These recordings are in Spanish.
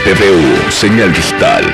TVU, señal digital.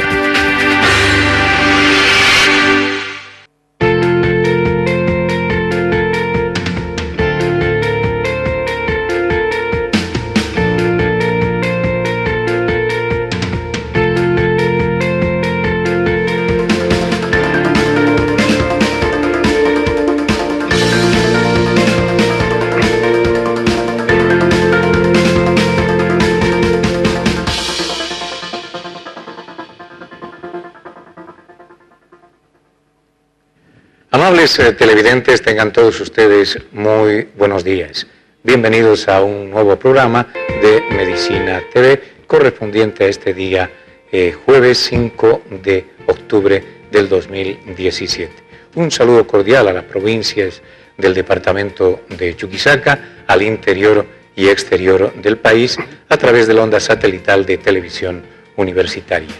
Amables televidentes, tengan todos ustedes muy buenos días. Bienvenidos a un nuevo programa de Medicina TV correspondiente a este día, jueves 5 de octubre del 2017. Un saludo cordial a las provincias del departamento de Chuquisaca, al interior y exterior del país, a través de la onda satelital de televisión universitaria.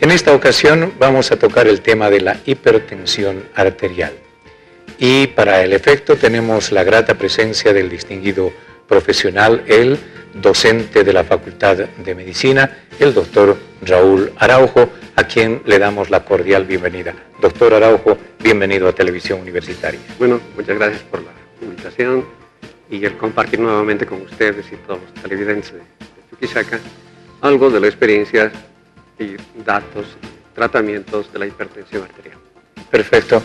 En esta ocasión vamos a tocar el tema de la hipertensión arterial. Y para el efecto tenemos la grata presencia del distinguido profesional, el docente de la Facultad de Medicina, el doctor Raúl Araujo, a quien le damos la cordial bienvenida. Doctor Araujo, bienvenido a Televisión Universitaria. Bueno, muchas gracias por la invitación y el compartir nuevamente con ustedes y todos los televidentes de Chuquisaca algo de la experiencia y datos, tratamientos de la hipertensión arterial. Perfecto.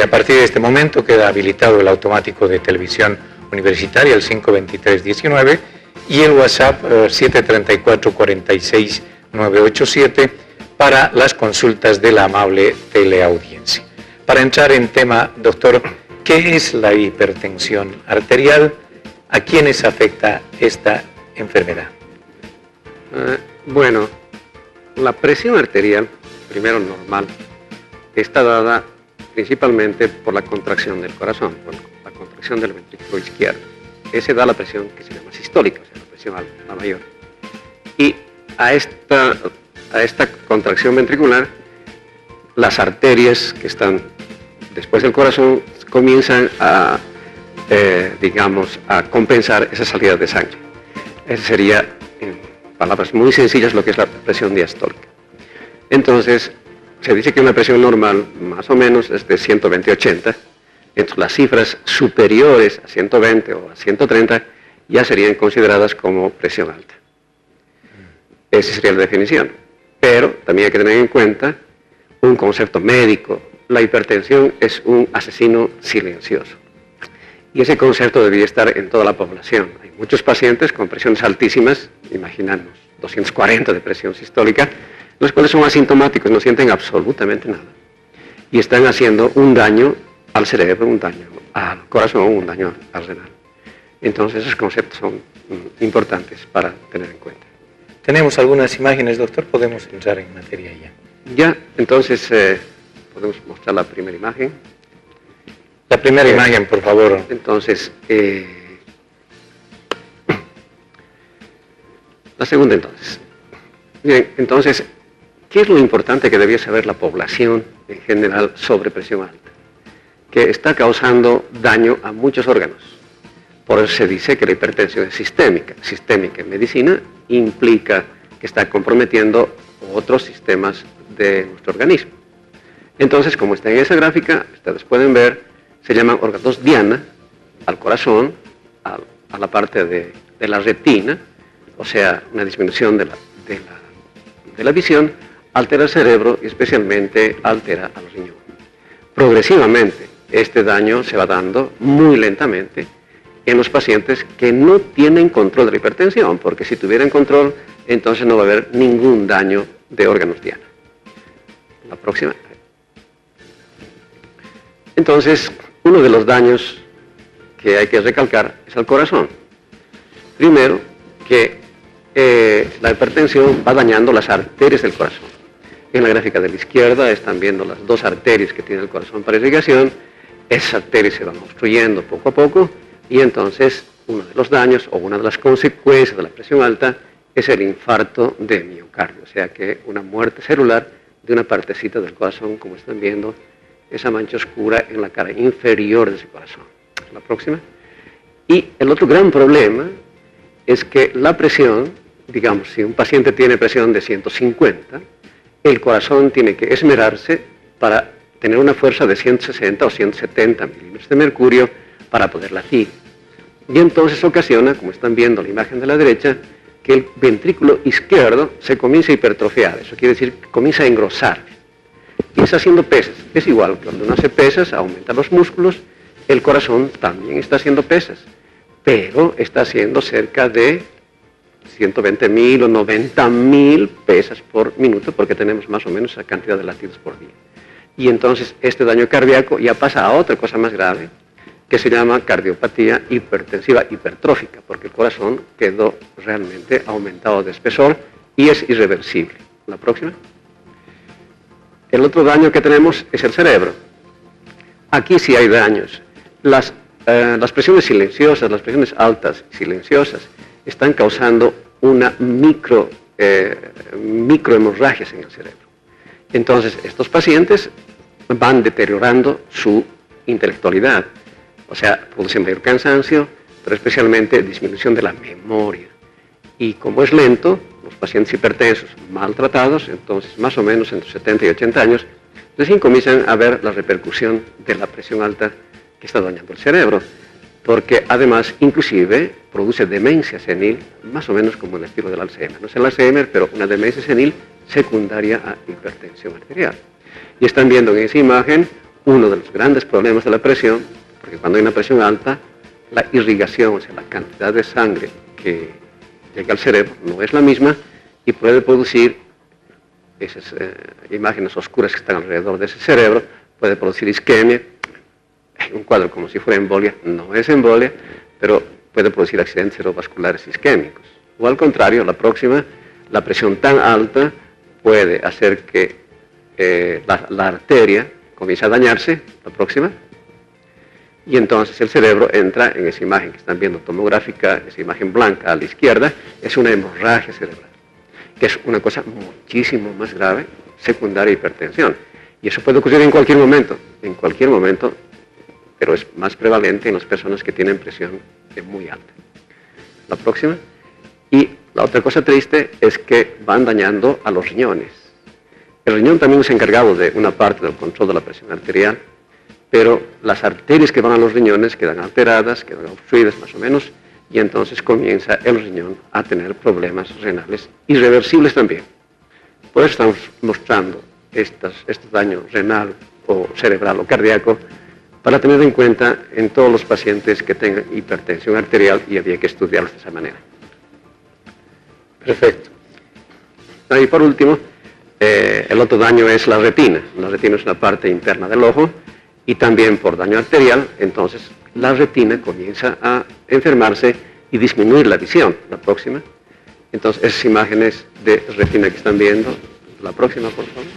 A partir de este momento queda habilitado el automático de televisión universitaria, el 523-19, y el WhatsApp 734-46-987 para las consultas de la amable teleaudiencia. Para entrar en tema, doctor, ¿qué es la hipertensión arterial? ¿A quiénes afecta esta enfermedad? Bueno, la presión arterial, primero normal, está dada principalmente por la contracción del corazón, por la contracción del ventrículo izquierdo. Ese da la presión que se llama sistólica, o sea, la presión alta, la mayor. Y a esta contracción ventricular, las arterias que están después del corazón comienzan a, a compensar esa salida de sangre. Ese sería, en palabras muy sencillas, lo que es la presión diastólica. Entonces, se dice que una presión normal, más o menos, es de 120-80. Entre las cifras superiores a 120 o a 130 ya serían consideradas como presión alta. Esa sería la definición. Pero también hay que tener en cuenta un concepto médico. La hipertensión es un asesino silencioso. Y ese concepto debería estar en toda la población. Hay muchos pacientes con presiones altísimas, imaginamos 240 de presión sistólica, los cuales son asintomáticos, no sienten absolutamente nada. Y están haciendo un daño al cerebro, un daño al corazón, un daño al renal. Entonces esos conceptos son importantes para tener en cuenta. Tenemos algunas imágenes, doctor, podemos entrar en materia ya. Ya, entonces podemos mostrar la primera imagen. La primera imagen, por favor. Entonces, la segunda entonces. Bien, entonces, ¿qué es lo importante que debía saber la población en general sobre presión alta? Que está causando daño a muchos órganos. Por eso se dice que la hipertensión es sistémica. Sistémica en medicina implica que está comprometiendo otros sistemas de nuestro organismo. Entonces, como está en esa gráfica, ustedes pueden ver, se llaman órganos diana, al corazón, a la parte de la retina, o sea, una disminución de la visión, altera el cerebro y especialmente altera a los riñones. Progresivamente, este daño se va dando muy lentamente en los pacientes que no tienen control de la hipertensión, porque si tuvieran control, entonces no va a haber ningún daño de órganos diana. La próxima. Entonces, uno de los daños que hay que recalcar es al corazón. Primero, que la hipertensión va dañando las arterias del corazón. En la gráfica de la izquierda están viendo las dos arterias que tiene el corazón para irrigación. Esas arterias se van obstruyendo poco a poco y entonces uno de los daños o una de las consecuencias de la presión alta es el infarto de miocardio, o sea que una muerte celular de una partecita del corazón, como están viendo, esa mancha oscura en la cara inferior de ese corazón. La próxima. Y el otro gran problema es que la presión digamos, si un paciente tiene presión de 150, el corazón tiene que esmerarse para tener una fuerza de 160 o 170 milímetros de mercurio para poder latir. Y entonces ocasiona, como están viendo en la imagen de la derecha, que el ventrículo izquierdo se comienza a hipertrofiar. Eso quiere decir que comienza a engrosar. Y está haciendo pesas. Es igual, cuando uno hace pesas, aumenta los músculos, el corazón también está haciendo pesas, pero está haciendo cerca de 120.000 o 90.000 pesas por minuto, porque tenemos más o menos esa cantidad de latidos por día. Y entonces este daño cardíaco ya pasa a otra cosa más grave, que se llama cardiopatía hipertensiva hipertrófica, porque el corazón quedó realmente aumentado de espesor y es irreversible. La próxima. El otro daño que tenemos es el cerebro. Aquí sí hay daños. Las presiones silenciosas, las presiones altas silenciosas, están causando una microhemorragias en el cerebro. Entonces, estos pacientes van deteriorando su intelectualidad, o sea, producen mayor cansancio, pero especialmente disminución de la memoria. Y como es lento, los pacientes hipertensos maltratados, entonces más o menos entre 70 y 80 años, recién comienzan a ver la repercusión de la presión alta que está dañando el cerebro, porque además inclusive produce demencia senil, más o menos como el estilo del Alzheimer. No es el Alzheimer, pero una demencia senil secundaria a hipertensión arterial. Y están viendo en esa imagen uno de los grandes problemas de la presión, porque cuando hay una presión alta, la irrigación, o sea, la cantidad de sangre que llega al cerebro no es la misma y puede producir esas imágenes oscuras que están alrededor de ese cerebro, puede producir isquemia, un cuadro como si fuera embolia, no es embolia, pero puede producir accidentes cerebrovasculares isquémicos. O al contrario, la próxima, la presión tan alta puede hacer que la arteria comience a dañarse, la próxima, y entonces el cerebro entra en esa imagen que están viendo tomográfica, esa imagen blanca a la izquierda, es una hemorragia cerebral, que es una cosa muchísimo más grave, secundaria a hipertensión. Y eso puede ocurrir en cualquier momento, pero es más prevalente en las personas que tienen presión muy alta. La próxima. Y la otra cosa triste es que van dañando a los riñones. El riñón también es encargado de una parte del control de la presión arterial, pero las arterias que van a los riñones quedan alteradas, quedan obstruidas más o menos, y entonces comienza el riñón a tener problemas renales irreversibles también. Por eso estamos mostrando este daño renal o cerebral o cardíaco, para tener en cuenta en todos los pacientes que tengan hipertensión arterial, y había que estudiarlos de esa manera. Perfecto. Y por último, el otro daño es la retina. La retina es una parte interna del ojo, y también por daño arterial, entonces la retina comienza a enfermarse y disminuir la visión. La próxima. Entonces, esas imágenes de retina que están viendo, la próxima, por favor.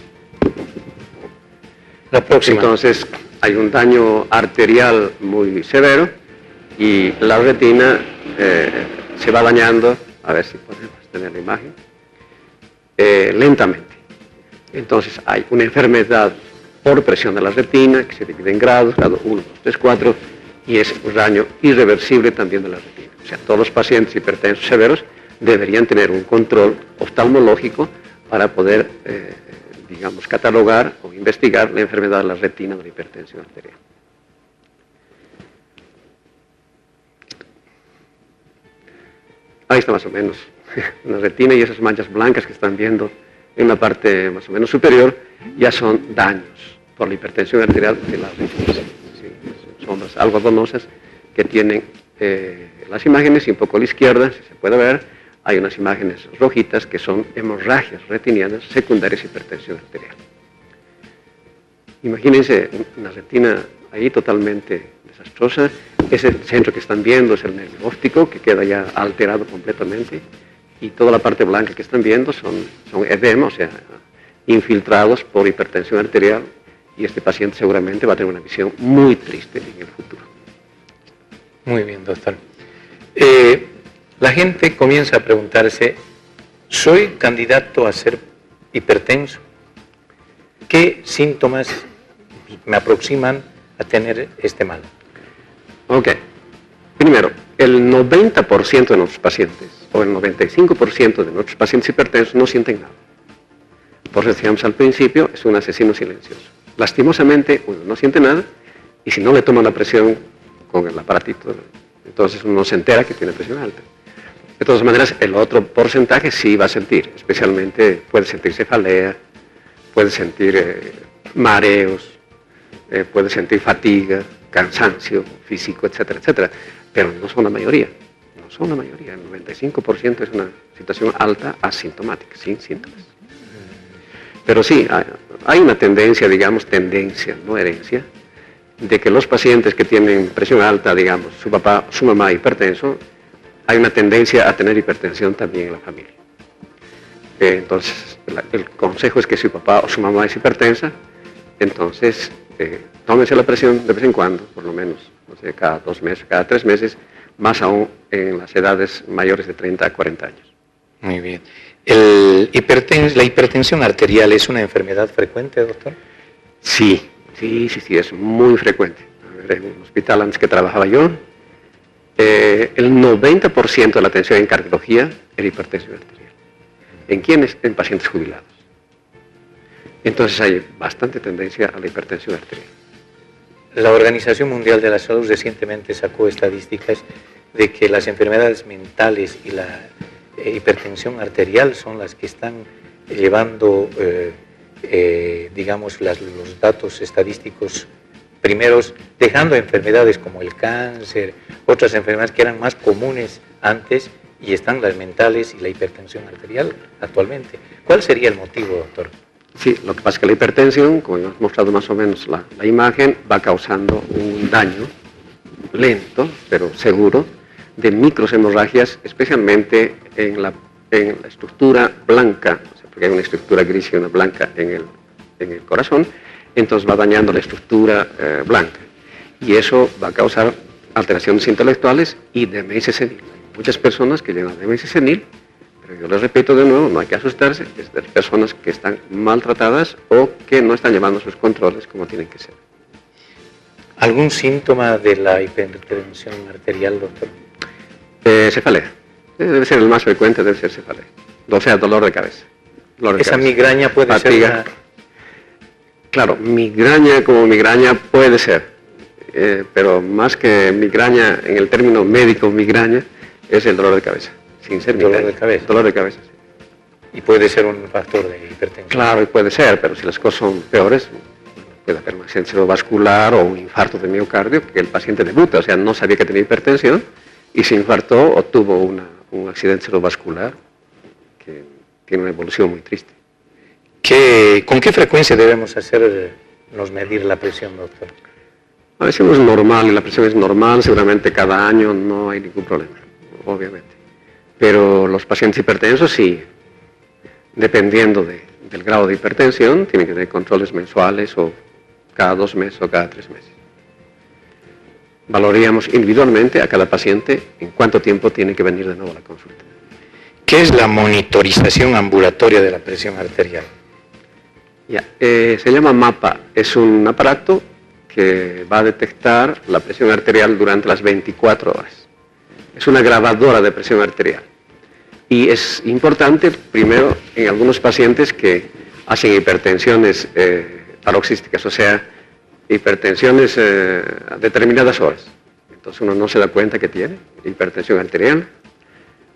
La próxima. Entonces, hay un daño arterial muy severo y la retina se va dañando, a ver si podemos tener la imagen, lentamente. Entonces hay una enfermedad por presión de la retina que se divide en grados, grado 1, 2, 3, 4, y es un daño irreversible también de la retina. O sea, todos los pacientes hipertensos severos deberían tener un control oftalmológico para poder digamos, catalogar o investigar la enfermedad de la retina o de la hipertensión arterial. Ahí está más o menos la retina, y esas manchas blancas que están viendo en la parte más o menos superior ya son daños por la hipertensión arterial de la retina. Sí, sombras algodonosas que tienen las imágenes, y un poco a la izquierda, si se puede ver, hay unas imágenes rojitas que son hemorragias retinianas secundarias a hipertensión arterial. Imagínense una retina ahí totalmente desastrosa. Ese centro que están viendo es el nervio óptico, que queda ya alterado completamente, y toda la parte blanca que están viendo son edema, o sea, infiltrados por hipertensión arterial, y este paciente seguramente va a tener una visión muy triste en el futuro. Muy bien, doctor. La gente comienza a preguntarse, ¿soy candidato a ser hipertenso? ¿Qué síntomas me aproximan a tener este mal? Ok. Primero, el 90% de nuestros pacientes, o el 95% de nuestros pacientes hipertensos no sienten nada. Por eso decíamos al principio, es un asesino silencioso. Lastimosamente, uno no siente nada, y si no le toman la presión con el aparatito, entonces uno se entera que tiene presión alta. De todas maneras, el otro porcentaje sí va a sentir, especialmente puede sentir cefalea, puede sentir mareos, puede sentir fatiga, cansancio físico, etcétera, etcétera. Pero no son la mayoría, no son la mayoría. El 95% es una situación alta asintomática, sin síntomas. Pero sí, hay una tendencia, digamos, no herencia, de que los pacientes que tienen presión alta, digamos, su papá, su mamá hipertenso, hay una tendencia a tener hipertensión también en la familia. Entonces, el consejo es que si su papá o su mamá es hipertensa, entonces tómense la presión de vez en cuando, por lo menos, no sé, cada 2 meses, cada 3 meses, más aún en las edades mayores de 30 a 40 años. Muy bien. ¿La hipertensión arterial es una enfermedad frecuente, doctor? Sí, es muy frecuente. A ver, en un hospital antes que trabajaba yo, el 90% de la atención en cardiología era hipertensión arterial. ¿En quiénes? En pacientes jubilados. Entonces hay bastante tendencia a la hipertensión arterial. La Organización Mundial de la Salud recientemente sacó estadísticas de que las enfermedades mentales y la hipertensión arterial son las que están llevando, digamos, los datos estadísticos primeros, dejando enfermedades como el cáncer, otras enfermedades que eran más comunes antes, y están las mentales y la hipertensión arterial actualmente. ¿Cuál sería el motivo, doctor? Sí, lo que pasa es que la hipertensión, como hemos mostrado más o menos la imagen, va causando un daño lento, pero seguro, de microhemorragias, especialmente en la estructura blanca, o sea, porque hay una estructura gris y una blanca en el corazón, entonces va dañando la estructura blanca. Y eso va a causar alteraciones intelectuales y demencia senil. Hay muchas personas que llegan a demencia senil, pero yo les repito de nuevo, no hay que asustarse, es de personas que están maltratadas o que no están llevando sus controles como tienen que ser. ¿Algún síntoma de la hipertensión arterial, doctor? Cefalea. Debe ser el más frecuente, debe ser cefalea. O sea, dolor de cabeza. ¿Esa migraña puede fatiga. ser una... Claro, migraña como migraña puede ser, pero más que migraña, en el término médico migraña, es el dolor de cabeza, sin ser migraña. ¿Dolor de cabeza? Dolor de cabeza, sí. Y puede ser un factor de hipertensión. Claro, y puede ser, pero si las cosas son peores, puede haber un accidente cerebrovascular o un infarto de miocardio, que el paciente debuta, o sea, no sabía que tenía hipertensión, y se infartó o tuvo un accidente cerebrovascular que tiene una evolución muy triste. ¿Con qué frecuencia debemos hacernos medir la presión, doctor? La presión es normal, y la presión es normal, seguramente cada año no hay ningún problema, obviamente. Pero los pacientes hipertensos sí, dependiendo del grado de hipertensión, tienen que tener controles mensuales o cada 2 meses o cada 3 meses. Valoraríamos individualmente a cada paciente en cuánto tiempo tiene que venir de nuevo a la consulta. ¿Qué es la monitorización ambulatoria de la presión arterial? Se llama MAPA, es un aparato que va a detectar la presión arterial durante las 24 horas. Es una grabadora de presión arterial. Y es importante, primero, en algunos pacientes que hacen hipertensiones paroxísticas, o sea, hipertensiones a determinadas horas. Entonces uno no se da cuenta que tiene hipertensión arterial.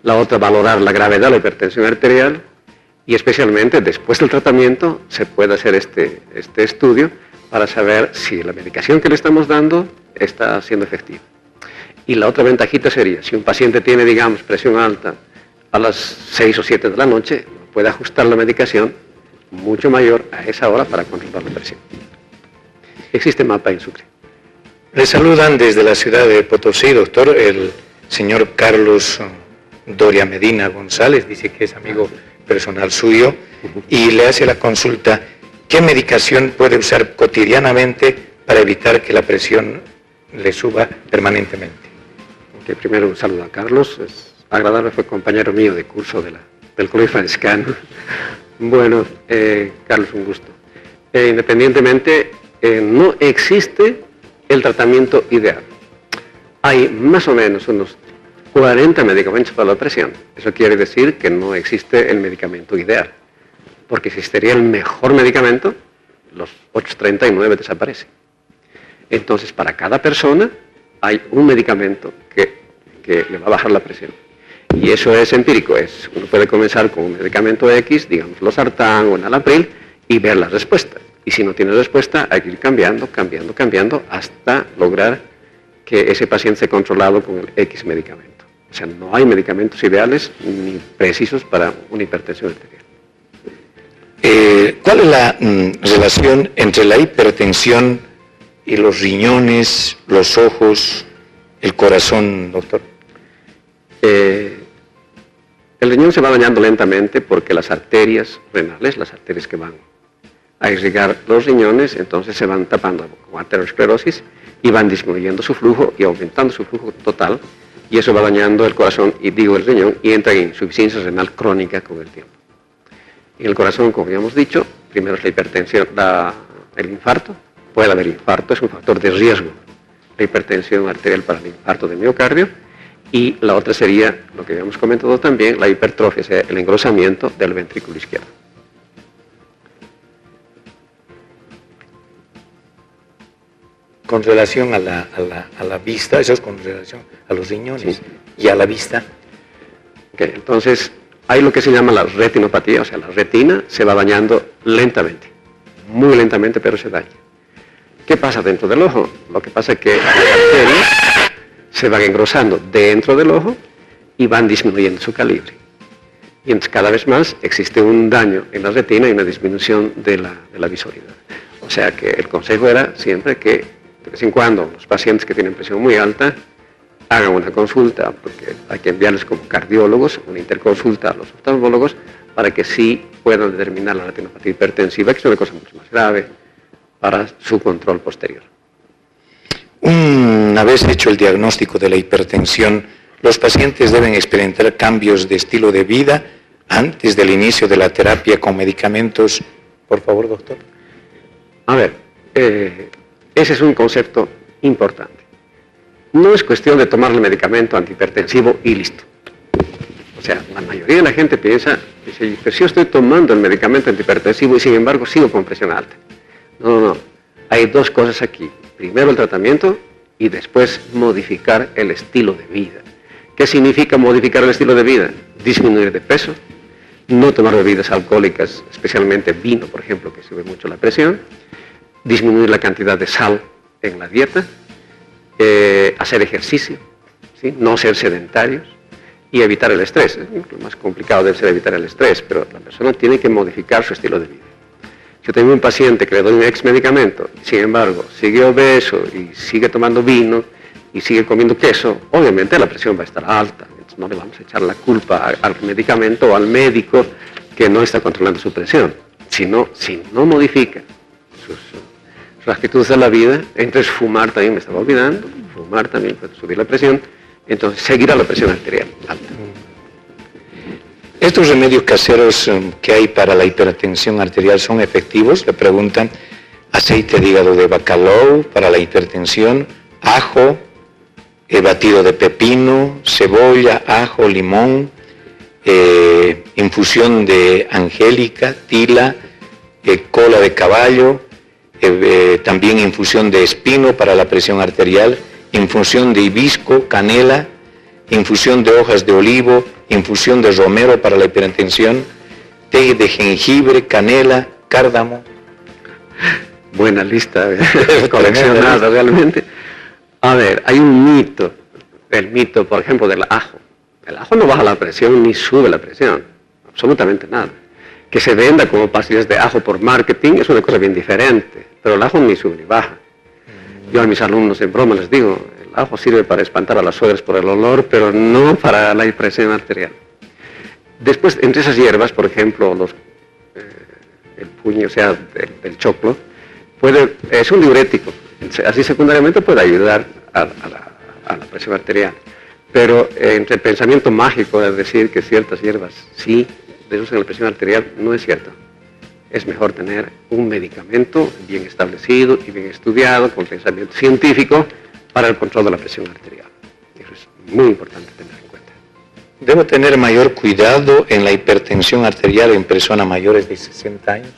La otra, valorar la gravedad de la hipertensión arterial, y especialmente después del tratamiento se puede hacer este estudio para saber si la medicación que le estamos dando está siendo efectiva. Y la otra ventajita sería, si un paciente tiene, digamos, presión alta a las 6 o 7 de la noche, puede ajustar la medicación mucho mayor a esa hora para controlar la presión. Existe MAPA en Sucre. Le saludan desde la ciudad de Potosí, doctor, el señor Carlos Doria Medina González, dice que es amigo personal suyo, y le hace la consulta: ¿qué medicación puede usar cotidianamente para evitar que la presión le suba permanentemente? Okay, primero un saludo a Carlos, es agradable, fue compañero mío de curso del Colegio Franciscano. Bueno, Carlos, un gusto. Independientemente, no existe el tratamiento ideal. hay más o menos unos 40 medicamentos para la presión. Eso quiere decir que no existe el medicamento ideal, porque si existiría el mejor medicamento, los 839 desaparecen. Entonces, para cada persona hay un medicamento que le va a bajar la presión. Y eso es empírico. Uno puede comenzar con un medicamento X, digamos losartán o enalapril, y ver la respuesta. Y si no tiene respuesta, hay que ir cambiando, hasta lograr que ese paciente esté controlado con el X medicamento. O sea, no hay medicamentos ideales ni precisos para una hipertensión arterial. ¿Cuál es la relación entre la hipertensión y los riñones, los ojos, el corazón, doctor? El riñón se va dañando lentamente porque las arterias renales, las arterias que van a irrigar los riñones, entonces se van tapando con arteriosclerosis y van disminuyendo su flujo y aumentando su flujo total, y eso va dañando el corazón, y digo el riñón, y entra en insuficiencia renal crónica con el tiempo. En el corazón, como habíamos dicho, primero es la hipertensión, el infarto. Puede haber infarto, es un factor de riesgo, la hipertensión arterial para el infarto de miocardio, y la otra sería, lo que habíamos comentado también, la hipertrofia, o sea, el engrosamiento del ventrículo izquierdo. Con relación a la vista, eso es con relación a los riñones, sí, y a la vista. Okay, entonces, hay lo que se llama la retinopatía, o sea, la retina se va dañando lentamente, muy lentamente, pero se daña. ¿Qué pasa dentro del ojo? Lo que pasa es que las arterias se van engrosando dentro del ojo y van disminuyendo su calibre. Y entonces cada vez más existe un daño en la retina y una disminución de la visualidad. O sea que el consejo era siempre que de vez en cuando los pacientes que tienen presión muy alta hagan una consulta, porque hay que enviarles como cardiólogos una interconsulta a los oftalmólogos para que sí puedan determinar la retinopatía hipertensiva, que es una cosa mucho más grave, para su control posterior. Una vez hecho el diagnóstico de la hipertensión, ¿los pacientes deben experimentar cambios de estilo de vida antes del inicio de la terapia con medicamentos? Por favor, doctor. A ver, ese es un concepto importante. No es cuestión de tomar el medicamento antihipertensivo y listo. O sea, la mayoría de la gente piensa, dice, pero si yo estoy tomando el medicamento antihipertensivo y sin embargo sigo con presión alta. No. Hay dos cosas aquí. Primero el tratamiento y después modificar el estilo de vida. ¿Qué significa modificar el estilo de vida? Disminuir de peso, no tomar bebidas alcohólicas, especialmente vino, por ejemplo, que sube mucho la presión, disminuir la cantidad de sal en la dieta, hacer ejercicio, ¿sí? No ser sedentarios y evitar el estrés. Lo más complicado debe ser evitar el estrés, pero la persona tiene que modificar su estilo de vida. Si yo tengo un paciente que le doy un ex medicamento, sin embargo, sigue obeso y sigue tomando vino y sigue comiendo queso, obviamente la presión va a estar alta. Entonces no le vamos a echar la culpa al medicamento o al médico que no está controlando su presión. Si no modifica sus actitudes a la vida, entre fumar también, me estaba olvidando, fumar también puede subir la presión, entonces seguirá la presión arterial alta. ¿Estos remedios caseros que hay para la hipertensión arterial son efectivos? Le preguntan. Aceite de hígado de bacalao para la hipertensión, ajo, batido de pepino, cebolla, ajo, limón, infusión de angélica, tila, cola de caballo, también infusión de espino para la presión arterial, infusión de hibisco, canela, infusión de hojas de olivo, infusión de romero para la hipertensión, té de jengibre, canela, cárdamo. Buena lista, coleccionada realmente. A ver, hay un mito, el mito, por ejemplo, del ajo. El ajo no baja la presión ni sube la presión, absolutamente nada. Que se venda como pastillas de ajo por marketing es una cosa bien diferente, pero el ajo ni sube ni baja. Yo a mis alumnos en broma les digo, el ajo sirve para espantar a las suegras por el olor, pero no para la presión arterial. Después, entre esas hierbas, por ejemplo, el puño, o sea, del choclo, es un diurético, así secundariamente puede ayudar a la presión arterial. Pero entre el pensamiento mágico de decir que ciertas hierbas sí reducen la presión arterial, no es cierto. Es mejor tener un medicamento bien establecido y bien estudiado, con pensamiento científico, para el control de la presión arterial. muy importante tener en cuenta. ¿Debo tener mayor cuidado en la hipertensión arterial en personas mayores de 60 años?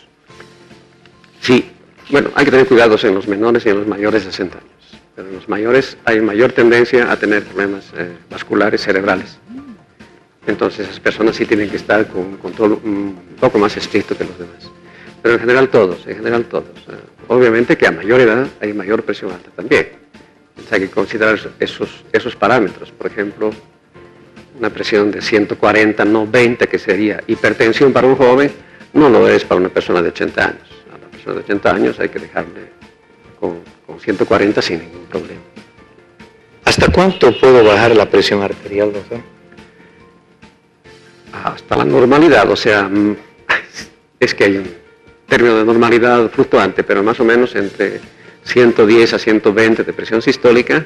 Sí, bueno, hay que tener cuidados en los menores y en los mayores de 60 años. Pero en los mayores hay mayor tendencia a tener problemas vasculares cerebrales. Entonces esas personas sí tienen que estar con un control un poco más estricto que los demás. Pero en general todos. Obviamente que a mayor edad hay mayor presión alta también. Entonces hay que considerar esos parámetros. Por ejemplo, una presión de 140, 90, que sería hipertensión para un joven, no lo es para una persona de 80 años. A la persona de 80 años hay que dejarle con 140 sin ningún problema. ¿Hasta cuánto puedo bajar la presión arterial, doctor? Hasta la normalidad, o sea, es que hay un término de normalidad fluctuante, pero más o menos entre 110 a 120 de presión sistólica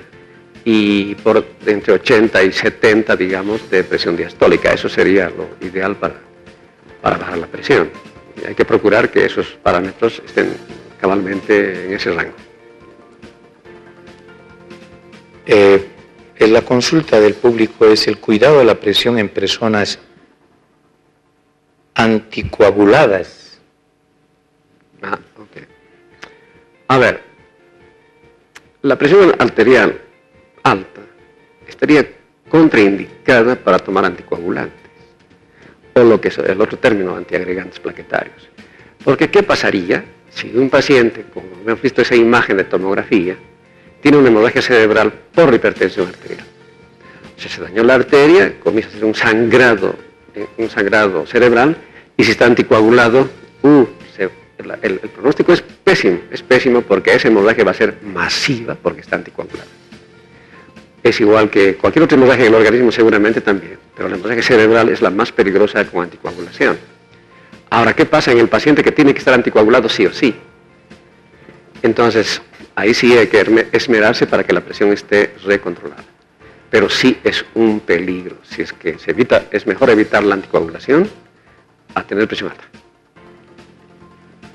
y por entre 80 y 70, digamos, de presión diastólica. Eso sería lo ideal para bajar la presión. Y hay que procurar que esos parámetros estén cabalmente en ese rango. En la consulta del público es el cuidado de la presión en personas anticoaguladas. Ok. A ver, la presión arterial alta estaría contraindicada para tomar anticoagulantes, o lo que es el otro término, antiagregantes plaquetarios. Porque ¿qué pasaría si un paciente, como hemos visto esa imagen de tomografía, tiene una hemorragia cerebral por hipertensión arterial? O sea, se dañó la arteria, comienza a hacer un sangrado cerebral, y si está anticoagulado, el pronóstico es pésimo porque esa hemorragia va a ser masiva porque está anticoagulada. Es igual que cualquier otra hemorragia en el organismo, seguramente también, pero la hemorragia cerebral es la más peligrosa con anticoagulación. Ahora, ¿qué pasa en el paciente que tiene que estar anticoagulado sí o sí? Entonces, ahí sí hay que esmerarse para que la presión esté recontrolada. Pero sí es un peligro. Si es que es mejor evitar la anticoagulación a tener presión alta.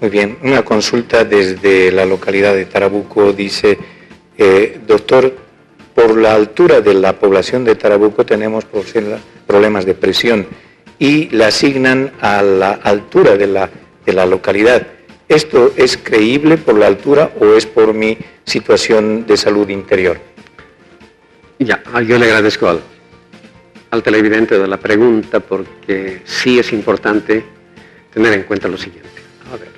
Muy bien, una consulta desde la localidad de Tarabuco dice, doctor, por la altura de la población de Tarabuco tenemos problemas de presión y la asignan a la altura de la localidad. ¿Esto es creíble por la altura o es por mi situación de salud interior? Ya, yo le agradezco al televidente de la pregunta porque sí es importante tener en cuenta lo siguiente. A ver,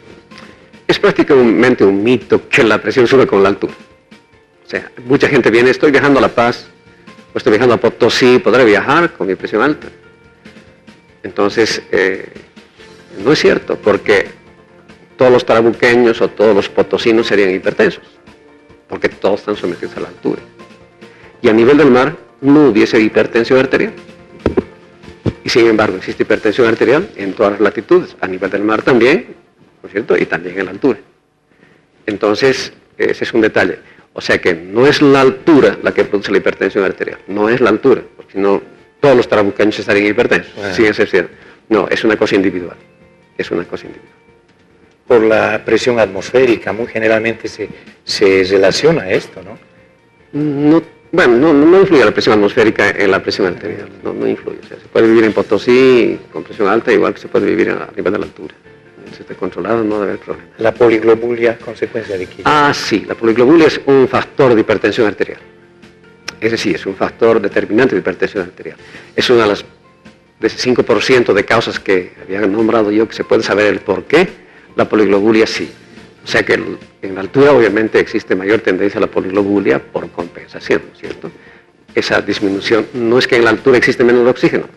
es prácticamente un mito que la presión sube con la altura. O sea, mucha gente viene, estoy viajando a La Paz, o estoy viajando a Potosí, ¿podré viajar con mi presión alta? Entonces, no es cierto, porque todos los tarabuqueños o todos los potosinos serían hipertensos, porque todos están sometidos a la altura. Y a nivel del mar no hubiese hipertensión arterial. Y sin embargo existe hipertensión arterial en todas las latitudes, a nivel del mar también, ¿no es cierto? Y también en la altura. Entonces, ese es un detalle. O sea que no es la altura la que produce la hipertensión arterial, no es la altura, porque si no, todos los tarabuqueños estarían hipertensos, sin excepción. No, es una cosa individual, es una cosa individual. Por la presión atmosférica, muy generalmente se relaciona esto, ¿no? No influye la presión atmosférica en la presión arterial, no influye. O sea, se puede vivir en Potosí con presión alta igual que se puede vivir a nivel de la altura. Si está controlado no debe haber problema. ¿La poliglobulia consecuencia de qué? Sí, la poliglobulia es un factor de hipertensión arterial. Es decir, es un factor determinante de hipertensión arterial. Es una de las de ese 5% de causas que había nombrado yo que se puede saber el por qué, la poliglobulia sí. O sea que en la altura obviamente existe mayor tendencia a la poliglobulia por compensación, ¿no es cierto? Esa disminución no es que en la altura existe menos oxígeno,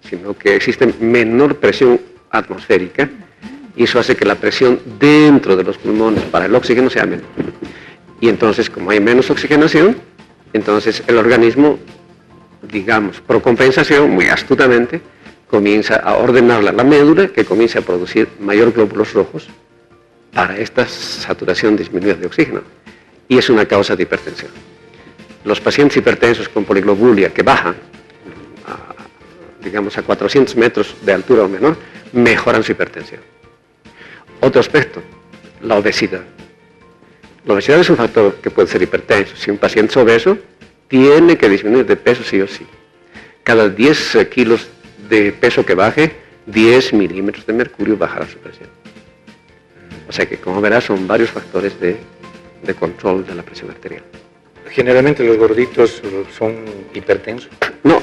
sino que existe menor presión atmosférica y eso hace que la presión dentro de los pulmones para el oxígeno sea menor. Y entonces, como hay menos oxigenación, entonces el organismo, digamos, por compensación, muy astutamente, comienza a ordenarle a la médula que comience a producir mayor glóbulos rojos para esta saturación disminuida de oxígeno. Y es una causa de hipertensión. Los pacientes hipertensos con poliglobulia que bajan, digamos, a 400 metros de altura o menor, mejoran su hipertensión. Otro aspecto, la obesidad. La obesidad es un factor que puede ser hipertenso. Si un paciente es obeso, tiene que disminuir de peso sí o sí. Cada 10 kilos de peso que baje, 10 milímetros de mercurio bajará su presión. O sea que, como verás, son varios factores de control de la presión arterial. Generalmente los gorditos son hipertensos. No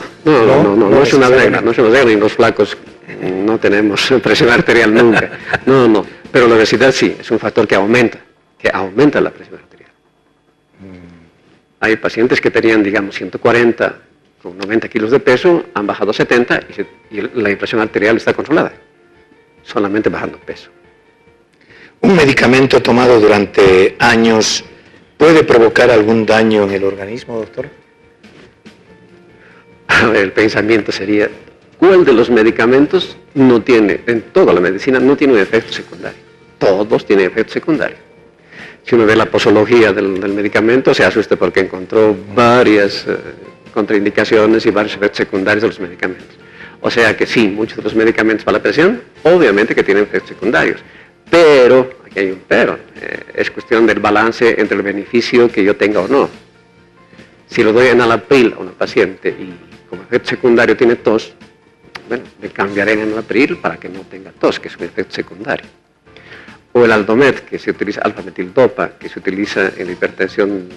es una regla, no es una regla, y los flacos no tenemos presión arterial nunca. No, pero la obesidad sí, es un factor que aumenta la presión arterial. Hay pacientes que tenían, digamos, 140 con 90 kilos de peso, han bajado a 70 y la presión arterial está controlada, solamente bajando peso. ¿Un medicamento tomado durante años puede provocar algún daño en el organismo, doctor? A ver, el pensamiento sería, ¿cuál de los medicamentos no tiene, en toda la medicina, no tiene un efecto secundario? Todos tienen efecto secundario. Si uno ve la posología del medicamento, se asusta porque encontró varias contraindicaciones y varios efectos secundarios de los medicamentos. O sea que sí, muchos de los medicamentos para la presión, obviamente que tienen efectos secundarios. Pero, aquí hay un pero, es cuestión del balance entre el beneficio que yo tenga o no. Si lo doy en enalapril a una paciente y como efecto secundario tiene tos, bueno, le cambiaré en enalapril para que no tenga tos, que es un efecto secundario. O el Aldomet, que se utiliza, alfa-metildopa, que se utiliza en la hipertensión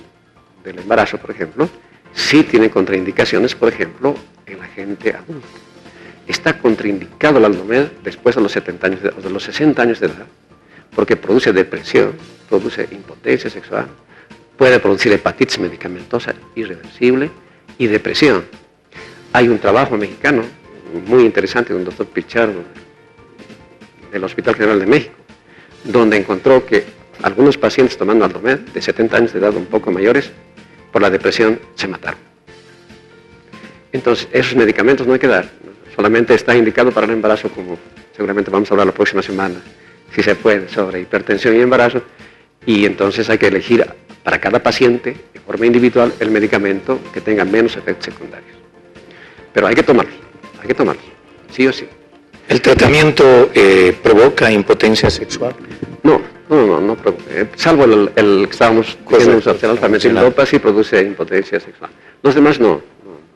del embarazo, por ejemplo, sí tiene contraindicaciones, por ejemplo, en la gente adulta. Está contraindicado el Aldomet después de los 70 años de los 60 años de edad, porque produce depresión, produce impotencia sexual, puede producir hepatitis medicamentosa irreversible y depresión. Hay un trabajo mexicano muy interesante de un doctor Pichardo del Hospital General de México, donde encontró que algunos pacientes tomando Aldomet de 70 años de edad, un poco mayores, por la depresión se mataron. Entonces, esos medicamentos no hay que dar, solamente está indicado para el embarazo, como seguramente vamos a hablar la próxima semana, si se puede, sobre hipertensión y embarazo, y entonces hay que elegir para cada paciente, de forma individual, el medicamento que tenga menos efectos secundarios. Pero hay que tomarlos, sí o sí. ¿El tratamiento provoca impotencia sexual? No provoca, salvo el que estábamos diciendo, el alfa-metildopa sí produce impotencia sexual. Los demás no,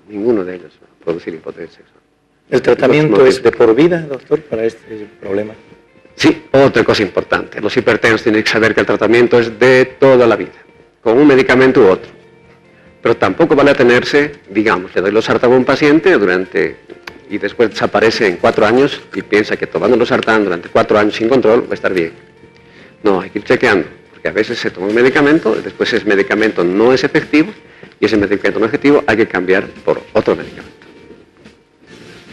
ninguno de ellos va a producir impotencia sexual. ¿El tratamiento es de por vida, doctor, para este problema? Sí, otra cosa importante. Los hipertensos tienen que saber que el tratamiento es de toda la vida, con un medicamento u otro. Pero tampoco vale atenerse, digamos, le doy losartán a un paciente y después desaparece en 4 años y piensa que tomando losartán durante 4 años sin control va a estar bien. No, hay que ir chequeando, porque a veces se toma un medicamento, después ese medicamento no es efectivo y ese medicamento no efectivo hay que cambiar por otro medicamento.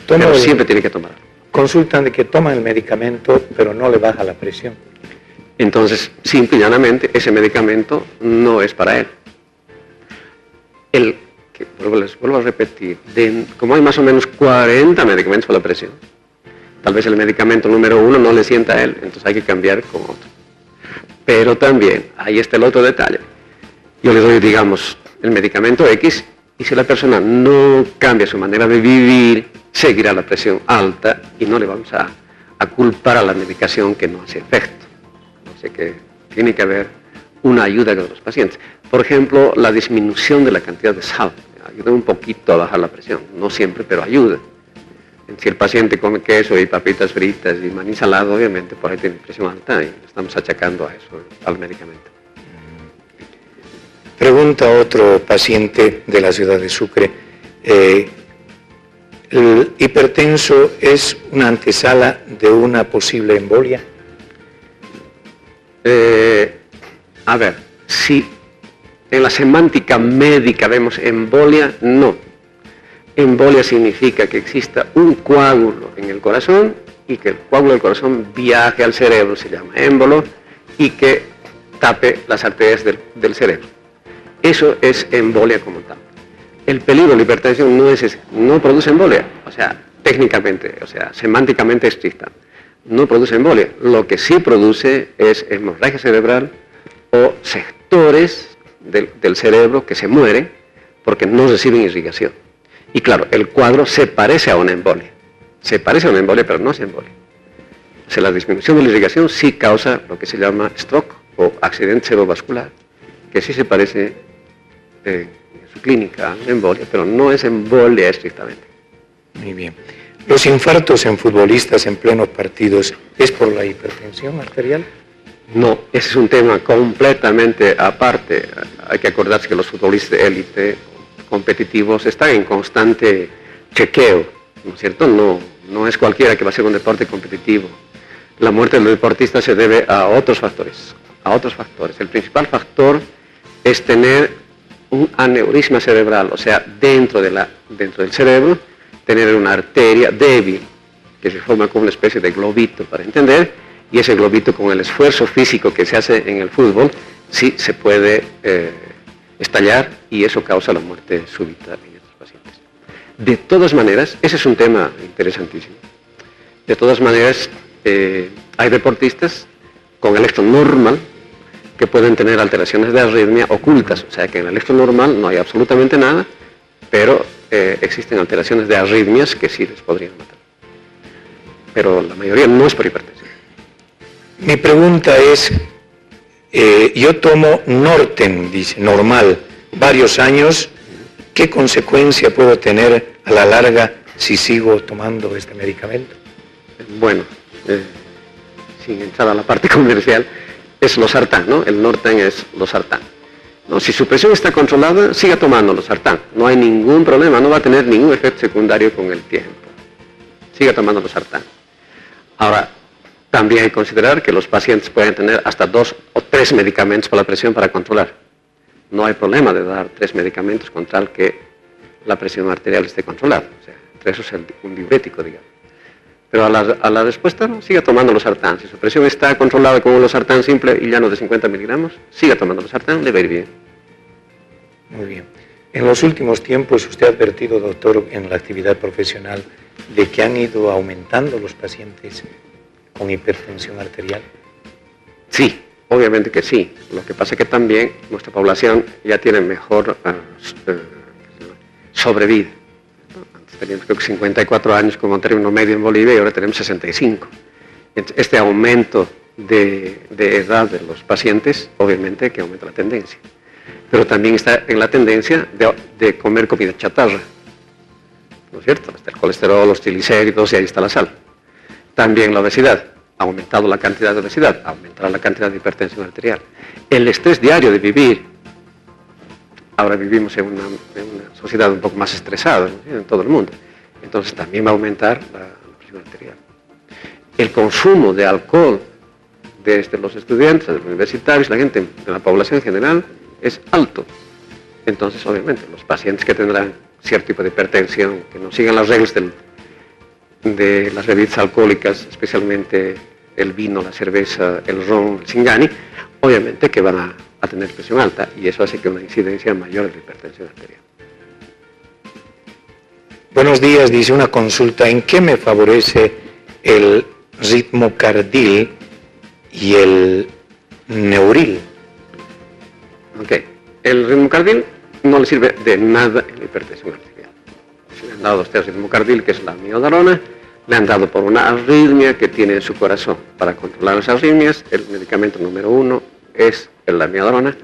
Pero siempre tiene que tomarlo. Consultan de que toman el medicamento, pero no le baja la presión. Entonces, simple y llanamente, ese medicamento no es para él. Les vuelvo a repetir, como hay más o menos 40 medicamentos para la presión, tal vez el medicamento número 1 no le sienta a él, entonces hay que cambiar con otro. Pero también, ahí está el otro detalle. Yo le doy, digamos, el medicamento X, y si la persona no cambia su manera de vivir, seguirá la presión alta y no le vamos a culpar a la medicación que no hace efecto. O sea que tiene que haber una ayuda de los pacientes. Por ejemplo, la disminución de la cantidad de sal ayuda un poquito a bajar la presión, no siempre, pero ayuda. Si el paciente come queso y papitas fritas y maní salado, obviamente por ahí tiene presión alta y estamos achacando a eso, al medicamento. Pregunta otro paciente de la ciudad de Sucre, ¿el hipertenso es una antesala de una posible embolia? A ver, si en la semántica médica vemos embolia, no. Embolia significa que exista un coágulo en el corazón y que el coágulo del corazón viaje al cerebro, se llama émbolo, y que tape las arterias del cerebro. Eso es embolia como tal. El peligro de la hipertensión no es ese, no produce embolia, o sea, técnicamente, o sea, semánticamente estricta. No produce embolia. Lo que sí produce es hemorragia cerebral o sectores del cerebro que se mueren porque no reciben irrigación. Y claro, el cuadro se parece a una embolia. Se parece a una embolia, pero no es embolia. O sea, la disminución de la irrigación sí causa lo que se llama stroke o accidente cerebrovascular, que sí se parece en su clínica una embolia, pero no es embolia estrictamente. Muy bien. ¿Los infartos en futbolistas en plenos partidos es por la hipertensión arterial? No, ese es un tema completamente aparte. Hay que acordarse que los futbolistas de élite competitivos están en constante chequeo, ¿no es cierto? No es cualquiera que va a hacer un deporte competitivo. La muerte del deportista se debe a otros factores, El principal factor es tener un aneurisma cerebral, o sea, dentro del cerebro, tener una arteria débil, que se forma como una especie de globito, para entender, y ese globito, con el esfuerzo físico que se hace en el fútbol, sí se puede estallar, y eso causa la muerte súbita en estos pacientes. De todas maneras, ese es un tema interesantísimo. De todas maneras, hay deportistas con electro normal que pueden tener alteraciones de arritmia ocultas, o sea que en el electro normal no hay absolutamente nada, pero existen alteraciones de arritmias que sí les podrían matar. Pero la mayoría no es por hipertensión. Mi pregunta es, yo tomo Norten, dice, normal, varios años, ¿qué consecuencia puedo tener a la larga si sigo tomando este medicamento? Bueno, sin entrar a la parte comercial, es losartán, ¿no? El Norten es losartán. ¿No? Si su presión está controlada, siga tomando losartán. No hay ningún problema, no va a tener ningún efecto secundario con el tiempo. Siga tomando losartán. Ahora, también hay que considerar que los pacientes pueden tener hasta 2 o 3 medicamentos para la presión para controlar. No hay problema de dar 3 medicamentos con tal que la presión arterial esté controlada. O sea, entre eso es un diurético, digamos. Pero a la respuesta, no, siga tomando losartán. Si su presión está controlada con un losartán simple y llano de 50 miligramos, siga tomando losartán, le va a ir bien. Muy bien. En los últimos tiempos, usted ha advertido, doctor, en la actividad profesional, de que han ido aumentando los pacientes con hipertensión arterial. Sí, obviamente que sí. Lo que pasa es que también nuestra población ya tiene mejor sobrevida. Teníamos creo que 54 años como término medio en Bolivia y ahora tenemos 65. Este aumento de edad de los pacientes, obviamente que aumenta la tendencia. Pero también está en la tendencia de comer comida chatarra, ¿no es cierto? Está el colesterol, los triglicéridos y ahí está la sal. También la obesidad, ha aumentado la cantidad de obesidad, aumentará la cantidad de hipertensión arterial. El estrés diario de vivir. Ahora vivimos en una sociedad un poco más estresada, ¿no? En todo el mundo. Entonces también va a aumentar la presión arterial. El consumo de alcohol desde los estudiantes, de los universitarios, la gente de la población en general, es alto. Entonces, obviamente, los pacientes que tendrán cierto tipo de hipertensión, que no sigan las reglas de las bebidas alcohólicas, especialmente el vino, la cerveza, el ron, el Singani, obviamente que van a tener presión alta y eso hace que una incidencia mayor de la hipertensión arterial. Buenos días, dice una consulta, ¿en qué me favorece el ritmocardil y el neuril? Ok, el ritmocardil no le sirve de nada en la hipertensión arterial. Si le han dado a usted el ritmocardil, que es la miodarona, le han dado por una arritmia que tiene en su corazón. Para controlar las arritmias, el medicamento número 1 es la miodarona,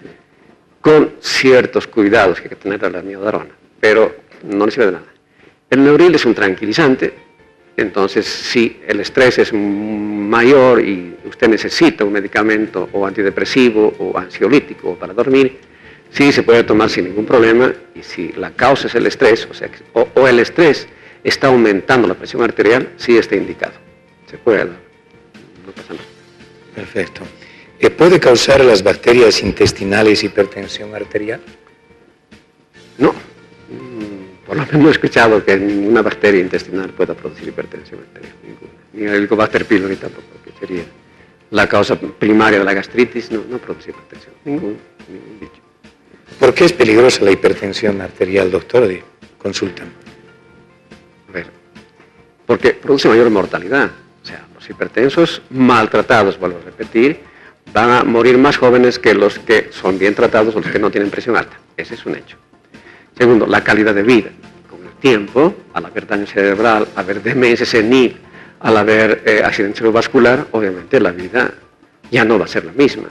con ciertos cuidados que hay que tener a la miodarona, pero no le sirve de nada. El neuril es un tranquilizante, entonces si el estrés es mayor y usted necesita un medicamento o antidepresivo o ansiolítico para dormir, sí se puede tomar sin ningún problema, y si la causa es el estrés, o el estrés está aumentando la presión arterial, sí está indicado. Se puede dar, no pasa nada. Perfecto. ¿Puede causar las bacterias intestinales hipertensión arterial? No. Por lo menos no he escuchado que ninguna bacteria intestinal pueda producir hipertensión arterial. Ninguna. Ni el Helicobacter pylori tampoco, que sería la causa primaria de la gastritis, no produce hipertensión. Ningún bicho. ¿Por qué es peligrosa la hipertensión arterial, doctor? Consultan. A ver, porque produce mayor mortalidad. O sea, los hipertensos maltratados, vuelvo a repetir, van a morir más jóvenes que los que son bien tratados o los que no tienen presión alta. Ese es un hecho. Segundo, la calidad de vida. Con el tiempo, al haber daño cerebral, al haber demencia senil, al haber accidente cerebrovascular, obviamente la vida ya no va a ser la misma.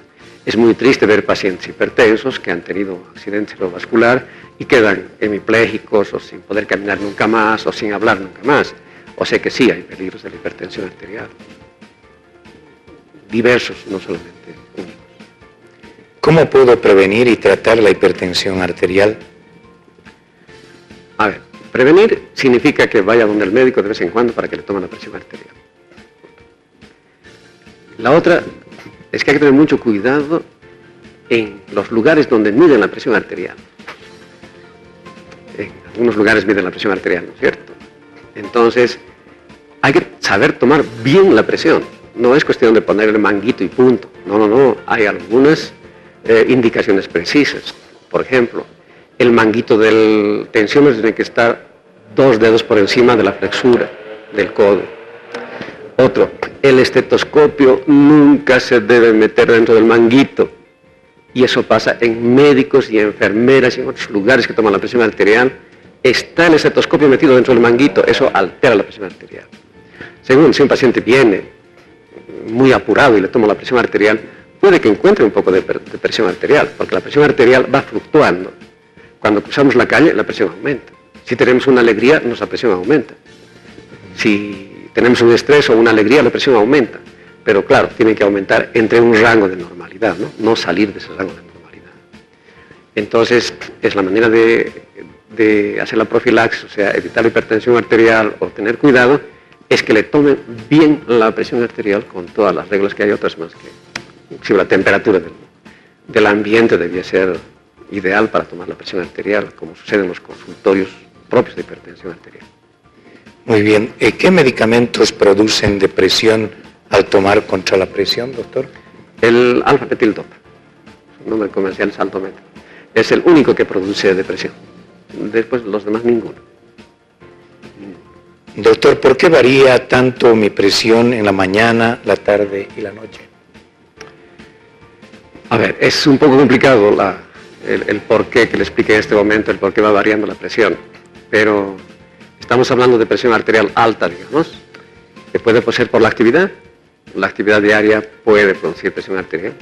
Es muy triste ver pacientes hipertensos que han tenido accidente cerebrovascular y quedan hemipléjicos o sin poder caminar nunca más o sin hablar nunca más. O sea que sí hay peligros de la hipertensión arterial. Diversos, no solamente únicos. ¿Cómo puedo prevenir y tratar la hipertensión arterial? A ver, prevenir significa que vaya donde el médico de vez en cuando para que le tome la presión arterial. La otra es que hay que tener mucho cuidado en los lugares donde miden la presión arterial. En algunos lugares miden la presión arterial, ¿no es cierto? Entonces, hay que saber tomar bien la presión. No es cuestión de poner el manguito y punto. No. Hay algunas indicaciones precisas. Por ejemplo, el manguito del tensiómetro tiene que estar 2 dedos por encima de la flexura del codo. Otro, el estetoscopio nunca se debe meter dentro del manguito. Y eso pasa en médicos y enfermeras y en otros lugares que toman la presión arterial. Está el estetoscopio metido dentro del manguito, eso altera la presión arterial. Según si un paciente viene muy apurado y le toma la presión arterial, puede que encuentre un poco de presión arterial, porque la presión arterial va fluctuando. Cuando cruzamos la calle, la presión aumenta. Si tenemos una alegría, nuestra presión aumenta. Si tenemos un estrés o una alegría, la presión aumenta. Pero claro, tiene que aumentar entre un rango de normalidad, no salir de ese rango de normalidad. Entonces, es la manera de hacer la profilaxis, o sea, evitar la hipertensión arterial o tener cuidado, es que le tomen bien la presión arterial con todas las reglas que hay, otras más que si la temperatura del ambiente debía ser ideal para tomar la presión arterial, como sucede en los consultorios propios de hipertensión arterial. Muy bien. ¿Qué medicamentos producen depresión al tomar contra la presión, doctor? El alfa-metildopa, su nombre comercial es Altometra. Es el único que produce depresión. Después los demás ninguno. Doctor, ¿por qué varía tanto mi presión en la mañana, la tarde y la noche? A ver, es un poco complicado el porqué que le expliqué en este momento, el por qué va variando la presión. Pero estamos hablando de presión arterial alta, digamos, que puede ser por la actividad. La actividad diaria puede producir presión arterial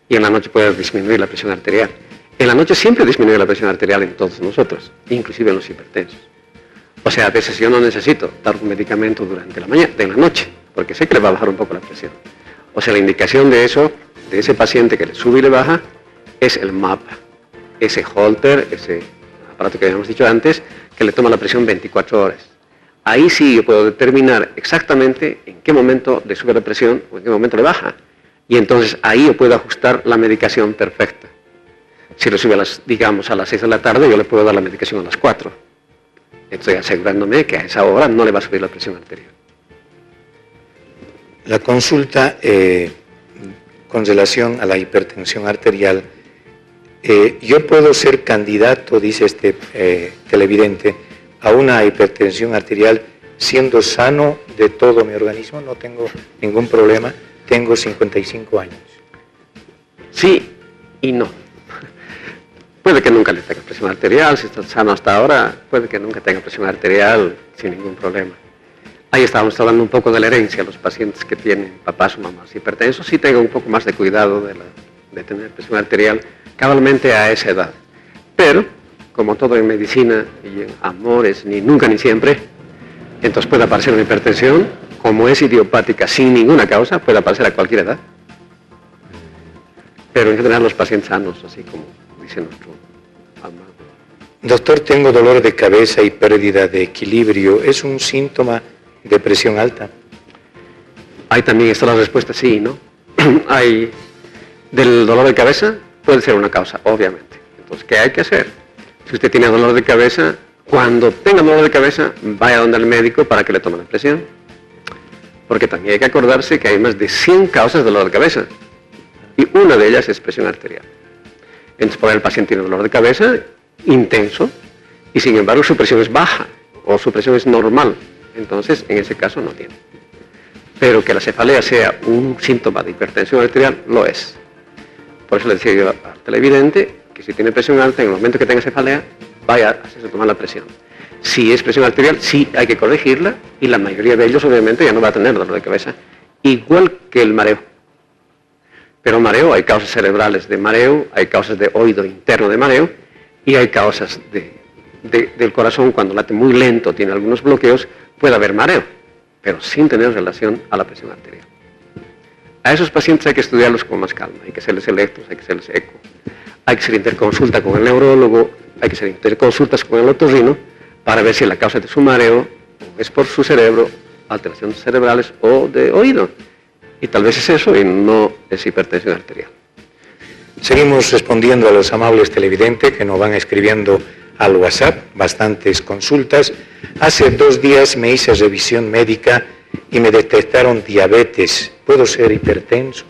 y en la noche puede disminuir la presión arterial. En la noche siempre disminuye la presión arterial en todos nosotros, inclusive en los hipertensos. O sea, a veces yo no necesito dar un medicamento durante la mañana, de la noche, porque sé que le va a bajar un poco la presión. O sea, la indicación de eso, de ese paciente que le sube y le baja, es el MAPA, ese holter, ese aparato que habíamos dicho antes, que le toma la presión 24 horas. Ahí sí yo puedo determinar exactamente en qué momento le sube la presión o en qué momento le baja. Y entonces ahí yo puedo ajustar la medicación perfecta. Si le sube digamos a las 6 de la tarde, yo le puedo dar la medicación a las 4. Estoy asegurándome que a esa hora no le va a subir la presión arterial. La consulta con relación a la hipertensión arterial, yo puedo ser candidato, dice este televidente, a una hipertensión arterial siendo sano de todo mi organismo, no tengo ningún problema, tengo 55 años. Sí y no. Puede que nunca le tenga presión arterial, si está sano hasta ahora, puede que nunca tenga presión arterial sin ningún problema. Ahí estábamos hablando un poco de la herencia, los pacientes que tienen papás o mamás hipertensos, sí tengan un poco más de cuidado de tener presión arterial cabalmente a esa edad. Pero, como todo en medicina y en amores, ni nunca ni siempre, entonces puede aparecer una hipertensión, como es idiopática sin ninguna causa, puede aparecer a cualquier edad. Pero en general los pacientes sanos, así como dice nuestro amado. Doctor, tengo dolor de cabeza y pérdida de equilibrio. ¿Es un síntoma de presión alta? Ahí también está la respuesta sí, ¿no? Hay del dolor de cabeza, puede ser una causa, obviamente. Entonces, ¿qué hay que hacer? Si usted tiene dolor de cabeza, cuando tenga dolor de cabeza, vaya donde el médico para que le tome la presión. Porque también hay que acordarse que hay más de 100 causas de dolor de cabeza. Y una de ellas es presión arterial. Entonces, por ahí el paciente tiene dolor de cabeza intenso y sin embargo su presión es baja o su presión es normal. Entonces, en ese caso no tiene. Pero que la cefalea sea un síntoma de hipertensión arterial, lo es. Por eso le decía yo al televidente que si tiene presión alta, en el momento que tenga cefalea, vaya a hacerse tomar la presión. Si es presión arterial, sí hay que corregirla y la mayoría de ellos obviamente ya no va a tener dolor de cabeza, igual que el mareo. Pero mareo, hay causas cerebrales de mareo, hay causas de oído interno de mareo y hay causas del corazón cuando late muy lento, tiene algunos bloqueos, puede haber mareo, pero sin tener relación a la presión arterial. A esos pacientes hay que estudiarlos con más calma, hay que hacerles electros, hay que hacerles eco, hay que hacer interconsulta con el neurólogo, hay que hacer interconsultas con el otorrino para ver si la causa de su mareo es por su cerebro, alteraciones cerebrales o de oído. Y tal vez es eso y no es hipertensión arterial. Seguimos respondiendo a los amables televidentes que nos van escribiendo al WhatsApp, bastantes consultas. Hace 2 días me hice revisión médica y me detectaron diabetes. ¿Puedo ser hipertenso?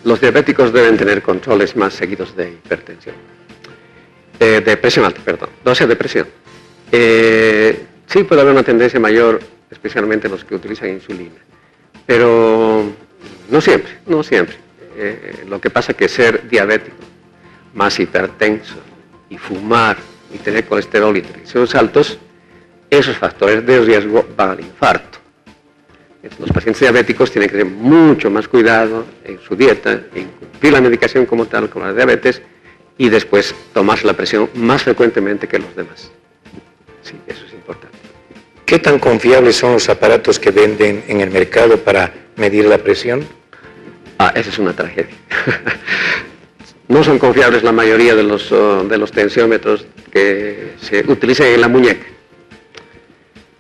Los diabéticos deben tener controles más seguidos de hipertensión. De presión alta, perdón. O sea, de presión. Sí puede haber una tendencia mayor, especialmente los que utilizan insulina. Pero no siempre, no siempre. Lo que pasa es que ser diabético, más hipertenso, y fumar, y tener colesterol y triglicéridos altos, esos factores de riesgo van al infarto. Los pacientes diabéticos tienen que tener mucho más cuidado en su dieta, en cumplir la medicación como tal, con la diabetes, y después tomarse la presión más frecuentemente que los demás. Sí, eso es importante. ¿Qué tan confiables son los aparatos que venden en el mercado para medir la presión? Esa es una tragedia. No son confiables la mayoría de los tensiómetros que se utilizan en la muñeca.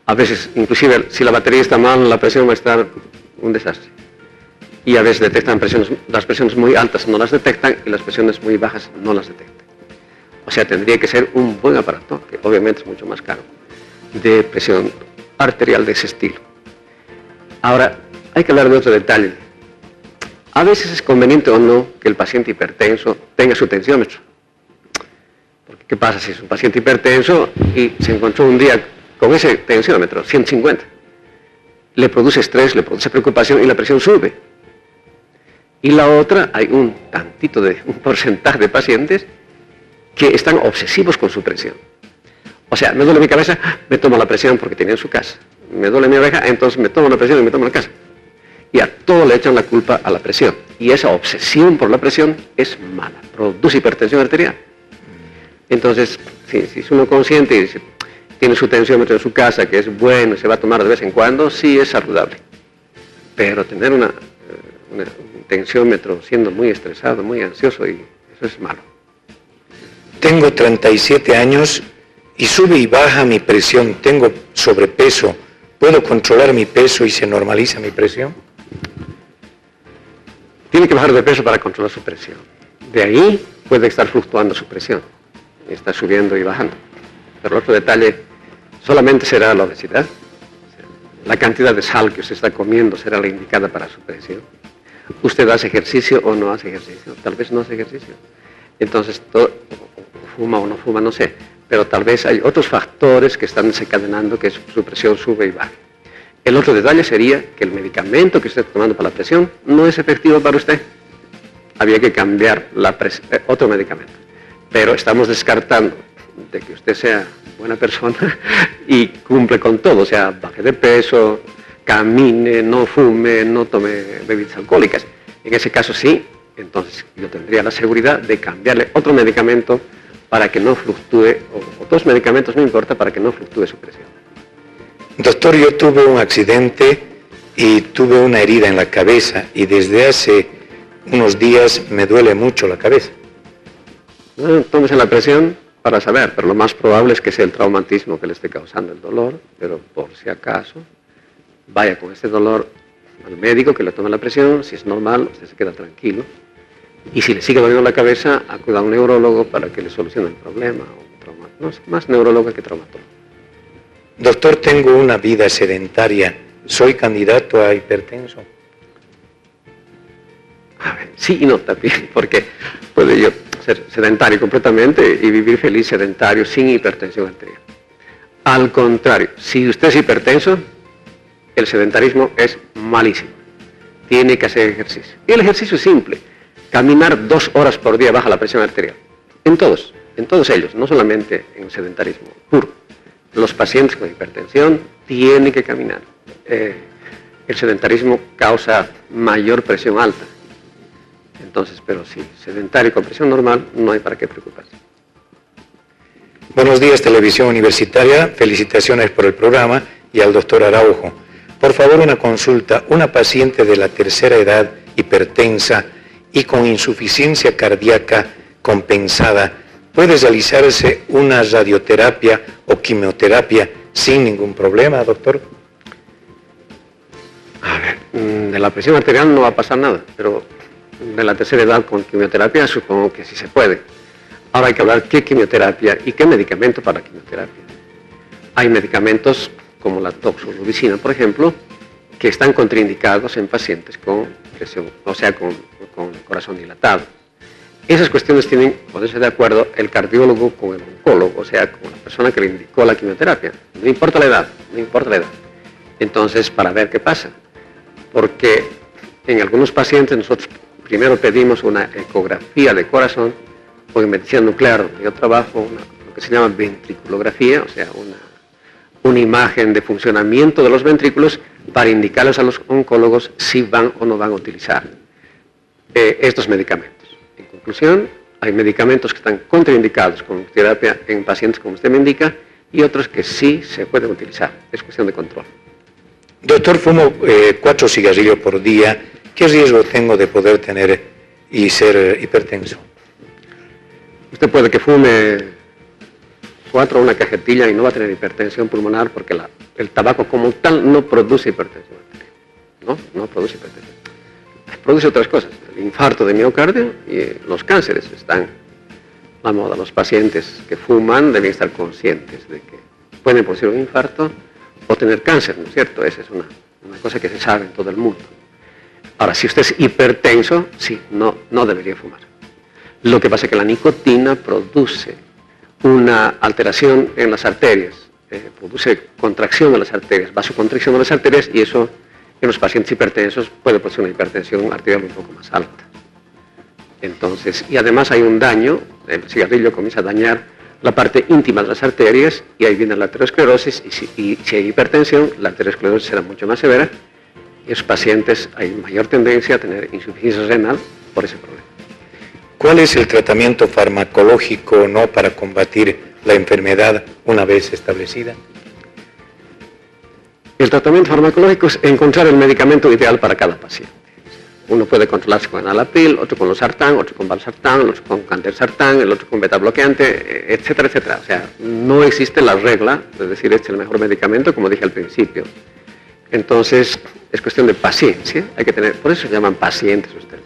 A veces, inclusive, si la batería está mal, la presión va a estar un desastre. Y a veces detectan las presiones muy altas, no las detectan, y las presiones muy bajas no las detectan. O sea, tendría que ser un buen aparato, que obviamente es mucho más caro, de presión arterial de ese estilo. Ahora, hay que hablar de otro detalle. A veces es conveniente o no que el paciente hipertenso tenga su tensiómetro. Porque, ¿qué pasa si es un paciente hipertenso y se encontró un día con ese tensiómetro, 150? Le produce estrés, le produce preocupación y la presión sube. Y la otra, hay un porcentaje de pacientes que están obsesivos con su presión. O sea, me duele mi cabeza, me tomo la presión porque tenía en su casa. Me duele mi oreja, entonces me tomo la presión y me tomo la casa. Y a todo le echan la culpa a la presión. Y esa obsesión por la presión es mala, produce hipertensión arterial. Entonces, si es uno consciente y dice, tiene su tensiómetro en su casa, que es bueno, se va a tomar de vez en cuando, sí es saludable. Pero tener un tensiómetro siendo muy estresado, muy ansioso, y eso es malo. Tengo 37 años y sube y baja mi presión. Tengo sobrepeso. ¿Puedo controlar mi peso y se normaliza mi presión? Tiene que bajar de peso para controlar su presión. De ahí puede estar fluctuando su presión. Está subiendo y bajando. Pero el otro detalle solamente será la obesidad. La cantidad de sal que usted está comiendo será la indicada para su presión. ¿Usted hace ejercicio o no hace ejercicio? Tal vez no hace ejercicio. Entonces, fuma o no fuma, no sé. Pero tal vez hay otros factores que están desencadenando que su presión sube y baja. El otro detalle sería que el medicamento que usted está tomando para la presión no es efectivo para usted. Había que cambiar otro medicamento. Pero estamos descartando de que usted sea buena persona y cumple con todo. O sea, baje de peso, camine, no fume, no tome bebidas alcohólicas. En ese caso sí, entonces yo tendría la seguridad de cambiarle otro medicamento para que no fluctúe, o 2 medicamentos, no importa, para que no fluctúe su presión. Doctor, yo tuve un accidente y tuve una herida en la cabeza y desde hace unos días me duele mucho la cabeza. Tómese la presión para saber, pero lo más probable es que sea el traumatismo que le esté causando el dolor, pero por si acaso, vaya con este dolor al médico que le tome la presión, si es normal, usted se queda tranquilo. Y si le sigue doliendo la cabeza, acuda a un neurólogo para que le solucione el problema. No es más neurólogo que traumatólogo. Doctor, tengo una vida sedentaria. ¿Soy candidato a hipertenso? A ver, sí y no también, porque puede yo ser sedentario completamente y vivir feliz sedentario sin hipertensión arterial. Al contrario, si usted es hipertenso, el sedentarismo es malísimo. Tiene que hacer ejercicio. Y el ejercicio es simple. Caminar 2 horas por día baja la presión arterial. En todos ellos, no solamente en el sedentarismo puro. Los pacientes con hipertensión tienen que caminar. El sedentarismo causa mayor presión alta. Entonces, pero si sedentario con presión normal, no hay para qué preocuparse. Buenos días, Televisión Universitaria. Felicitaciones por el programa y al doctor Araujo. Por favor, una consulta. Una paciente de la tercera edad, hipertensa y con insuficiencia cardíaca compensada, ¿puede realizarse una radioterapia o quimioterapia sin ningún problema, doctor? A ver, de la presión arterial no va a pasar nada, pero de la tercera edad con quimioterapia supongo que sí se puede. Ahora hay que hablar qué quimioterapia y qué medicamento para la quimioterapia. Hay medicamentos como la doxorubicina, por ejemplo, que están contraindicados en pacientes con presión, o sea, con corazón dilatado. Esas cuestiones tienen que ponerse de acuerdo el cardiólogo con el oncólogo, o sea, con la persona que le indicó la quimioterapia. No importa la edad, no importa la edad. Entonces, para ver qué pasa. Porque en algunos pacientes nosotros primero pedimos una ecografía de corazón, o en medicina nuclear, donde yo trabajo, lo que se llama ventriculografía, o sea, una imagen de funcionamiento de los ventrículos para indicarles a los oncólogos si van o no van a utilizar estos medicamentos. En conclusión, hay medicamentos que están contraindicados con terapia en pacientes como usted me indica y otros que sí se pueden utilizar. Es cuestión de control. Doctor, fumo 4 cigarrillos por día. ¿Qué riesgo tengo de poder tener y ser hipertenso? Usted puede que fume 4 o una cajetilla y no va a tener hipertensión pulmonar porque el tabaco como tal no produce hipertensión arterial. No produce hipertensión. Produce otras cosas, el infarto de miocardio y los cánceres están a la moda. Los pacientes que fuman deben estar conscientes de que pueden producir un infarto o tener cáncer, ¿no es cierto? Esa es una cosa que se sabe en todo el mundo. Ahora, si usted es hipertenso, sí, no debería fumar. Lo que pasa es que la nicotina produce una alteración en las arterias, produce contracción de las arterias, vasoconstricción de las arterias y eso en los pacientes hipertensos puede producir una hipertensión arterial un poco más alta. Entonces, y además hay un daño, el cigarrillo comienza a dañar la parte íntima de las arterias y ahí viene la arteriosclerosis y si hay hipertensión, la arteriosclerosis será mucho más severa y en los pacientes hay mayor tendencia a tener insuficiencia renal por ese problema. ¿Cuál es el tratamiento farmacológico para combatir la enfermedad una vez establecida? El tratamiento farmacológico es encontrar el medicamento ideal para cada paciente. Uno puede controlarse con enalapril, otro con losartán, otro con valsartán, otro con candersartán, el otro con betabloqueante, etcétera, etcétera. O sea, no existe la regla de decir este es el mejor medicamento, como dije al principio. Entonces, es cuestión de paciencia. Hay que tener, por eso se llaman pacientes ustedes.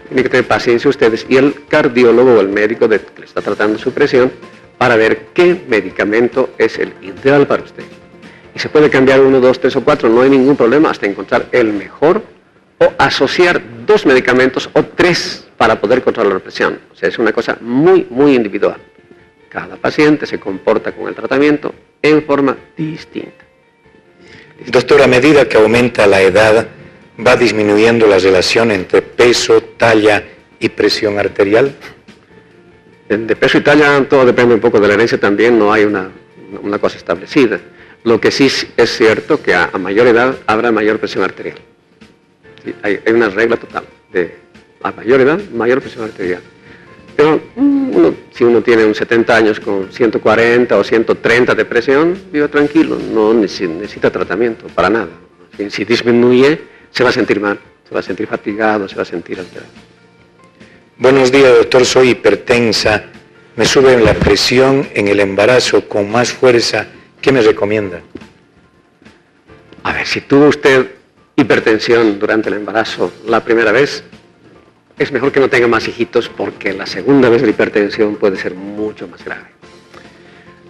Tienen que tener paciencia ustedes y el cardiólogo o el médico que le está tratando su presión para ver qué medicamento es el ideal para usted. Y se puede cambiar 1, 2, 3 o 4, no hay ningún problema hasta encontrar el mejor o asociar 2 medicamentos o 3 para poder controlar la presión. O sea, es una cosa muy, muy individual. Cada paciente se comporta con el tratamiento en forma distinta. Doctor, a medida que aumenta la edad, ¿va disminuyendo la relación entre peso, talla y presión arterial? De peso y talla todo depende un poco de la herencia también, no hay una cosa establecida. Lo que sí es cierto que a mayor edad habrá mayor presión arterial. Sí, hay una regla total de a mayor edad, mayor presión arterial. Pero si uno tiene un 70 años con 140 o 130 de presión, vive tranquilo, no necesita tratamiento, para nada. Si disminuye, se va a sentir mal, se va a sentir fatigado, se va a sentir alterado. Buenos días, doctor, soy hipertensa, me sube la presión en el embarazo con más fuerza. ¿Qué me recomienda? A ver, si tuvo usted hipertensión durante el embarazo la primera vez, es mejor que no tenga más hijitos porque la segunda vez la hipertensión puede ser mucho más grave.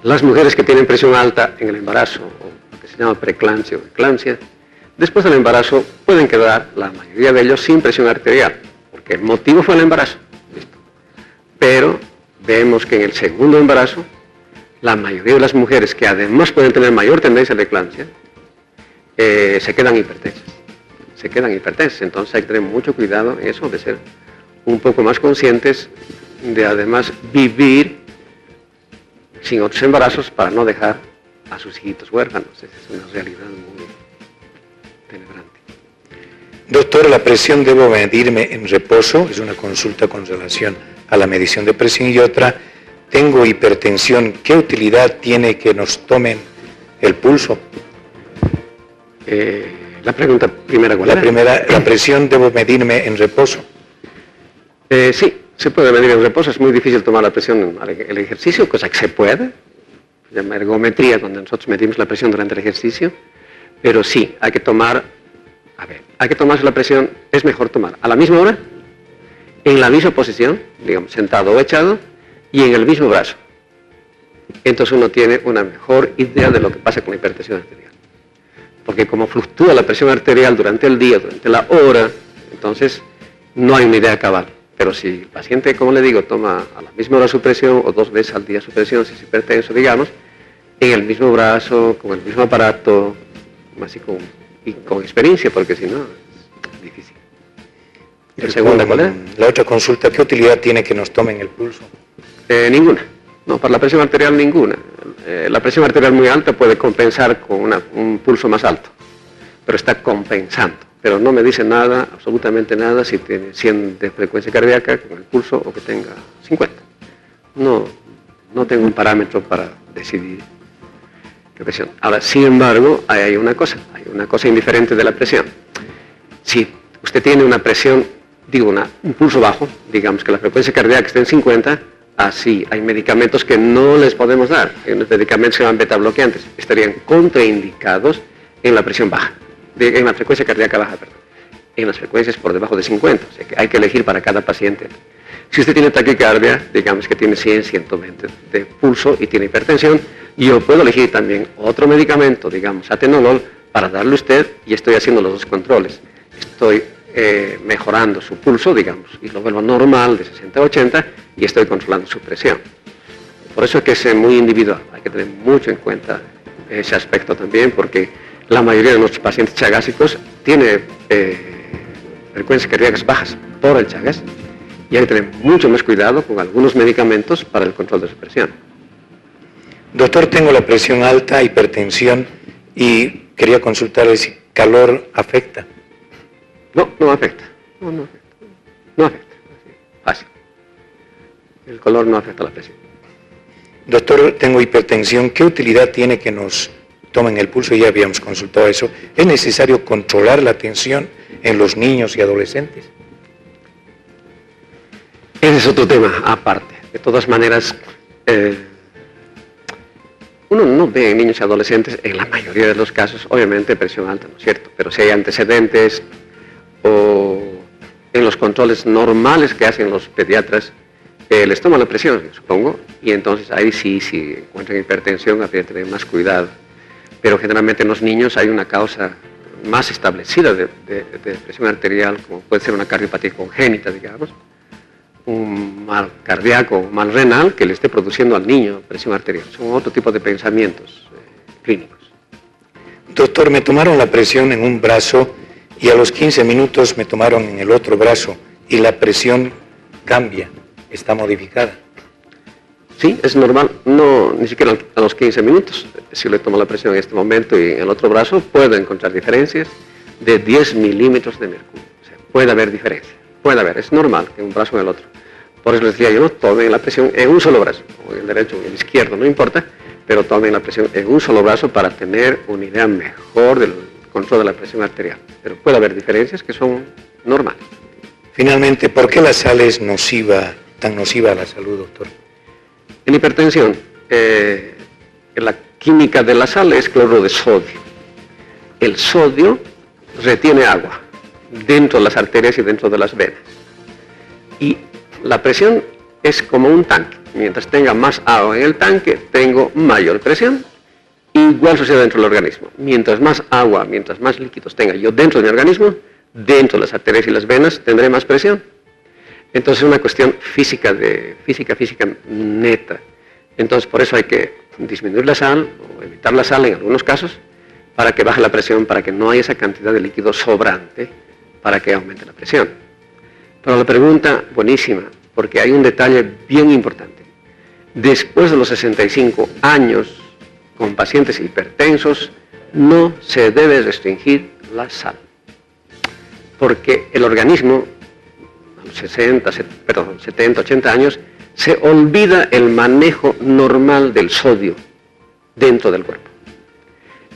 Las mujeres que tienen presión alta en el embarazo, o lo que se llama preeclampsia o eclampsia, después del embarazo pueden quedar, la mayoría de ellos, sin presión arterial, porque el motivo fue el embarazo. ¿Listo? Pero vemos que en el segundo embarazo, la mayoría de las mujeres que además pueden tener mayor tendencia a la eclampsia, se quedan hipertensas. Entonces hay que tener mucho cuidado en eso, de ser un poco más conscientes, de además vivir sin otros embarazos para no dejar a sus hijitos huérfanos. Esa es una realidad muy celebrante. Doctor, la presión debo medirme en reposo, es una consulta con relación a la medición de presión, y otra, tengo hipertensión, ¿qué utilidad tiene que nos tomen el pulso? La pregunta primera, ¿cuál era? Primera, la presión debo medirme en reposo. Sí, se puede medir en reposo, es muy difícil tomar la presión en el ejercicio, cosa que se puede, se llama ergometría, donde nosotros medimos la presión durante el ejercicio, pero sí, hay que tomarse la presión, es mejor tomar a la misma hora, en la misma posición, digamos, sentado o echado, y en el mismo brazo. Entonces uno tiene una mejor idea de lo que pasa con la hipertensión arterial. Porque como fluctúa la presión arterial durante el día, durante la hora, entonces no hay una idea cabal. Pero si el paciente, como le digo, toma a la misma hora su presión o 2 veces al día su presión, si es hipertenso, digamos, en el mismo brazo, con el mismo aparato, así con experiencia, porque si no, es difícil. ¿La segunda cuál es? La otra consulta, ¿qué utilidad tiene que nos tomen el pulso? Ninguna. No, para la presión arterial ninguna. La presión arterial muy alta puede compensar con un pulso más alto, pero está compensando. Pero no me dice nada, absolutamente nada, si tiene 100 de frecuencia cardíaca con el pulso o que tenga 50. No tengo un parámetro para decidir qué presión. Ahora, sin embargo, hay una cosa indiferente de la presión. Si usted tiene una presión, un pulso bajo, digamos que la frecuencia cardíaca está en 50, así hay medicamentos que no les podemos dar. Hay unos medicamentos que se llaman beta bloqueantes, estarían contraindicados en la presión baja. En la frecuencia cardíaca baja, perdón, en las frecuencias por debajo de 50, o sea que hay que elegir para cada paciente. Si usted tiene taquicardia, digamos que tiene 100, 120 de pulso y tiene hipertensión, yo puedo elegir también otro medicamento, digamos atenolol, para darle a usted, y estoy haciendo los 2 controles. Estoy mejorando su pulso, digamos, y lo vuelvo normal de 60 a 80, y estoy controlando su presión. Por eso es que es muy individual, hay que tener mucho en cuenta ese aspecto también, porque la mayoría de nuestros pacientes chagásicos tiene frecuencias cardíacas bajas por el Chagas, y hay que tener mucho más cuidado con algunos medicamentos para el control de su presión. Doctor, tengo la presión alta, hipertensión, y quería consultarle si calor afecta. No afecta. No afecta. Fácil. El color no afecta a la presión. Doctor, tengo hipertensión, ¿qué utilidad tiene que nos tomen el pulso? Ya habíamos consultado eso. ¿Es necesario controlar la tensión en los niños y adolescentes? Ese es otro tema aparte. De todas maneras, uno no ve en niños y adolescentes, en la mayoría de los casos, obviamente presión alta, ¿no es cierto? Pero si hay antecedentes o en los controles normales que hacen los pediatras, les toman la presión, supongo, y entonces ahí sí, si encuentran hipertensión, habría que tener más cuidado. Pero generalmente en los niños hay una causa más establecida de presión arterial, como puede ser una cardiopatía congénita, digamos, un mal cardíaco, un mal renal que le esté produciendo al niño presión arterial. Son otro tipo de pensamientos clínicos. Doctor, me tomaron la presión en un brazo y a los 15 minutos me tomaron en el otro brazo y la presión cambia, está modificada. Sí, es normal, ni siquiera a los 15 minutos. Si le tomo la presión en este momento y en el otro brazo, puedo encontrar diferencias de 10 milímetros de mercurio. O sea, puede haber diferencia, es normal en un brazo o en el otro. Por eso les decía yo, tomen la presión en un solo brazo, o en el derecho o en el izquierdo, no importa, pero tomen la presión en un solo brazo para tener una idea mejor del control de la presión arterial. Pero puede haber diferencias que son normales. Finalmente, ¿por qué la sal es tan nociva a la salud, doctor? En hipertensión, la química de la sal es cloruro de sodio. El sodio retiene agua dentro de las arterias y dentro de las venas. Y la presión es como un tanque. Mientras tenga más agua en el tanque, tengo mayor presión. Igual sucede dentro del organismo. Mientras más agua, mientras más líquidos tenga yo dentro de mi organismo, dentro de las arterias y las venas, tendré más presión. Entonces es una cuestión física neta. Entonces por eso hay que disminuir la sal o evitar la sal en algunos casos para que baje la presión, para que no haya esa cantidad de líquido sobrante para que aumente la presión. Pero la pregunta, buenísima, porque hay un detalle bien importante. Después de los 65 años, con pacientes hipertensos, no se debe restringir la sal. porque el organismo, a los 70, 80 años, se olvida el manejo normal del sodio dentro del cuerpo.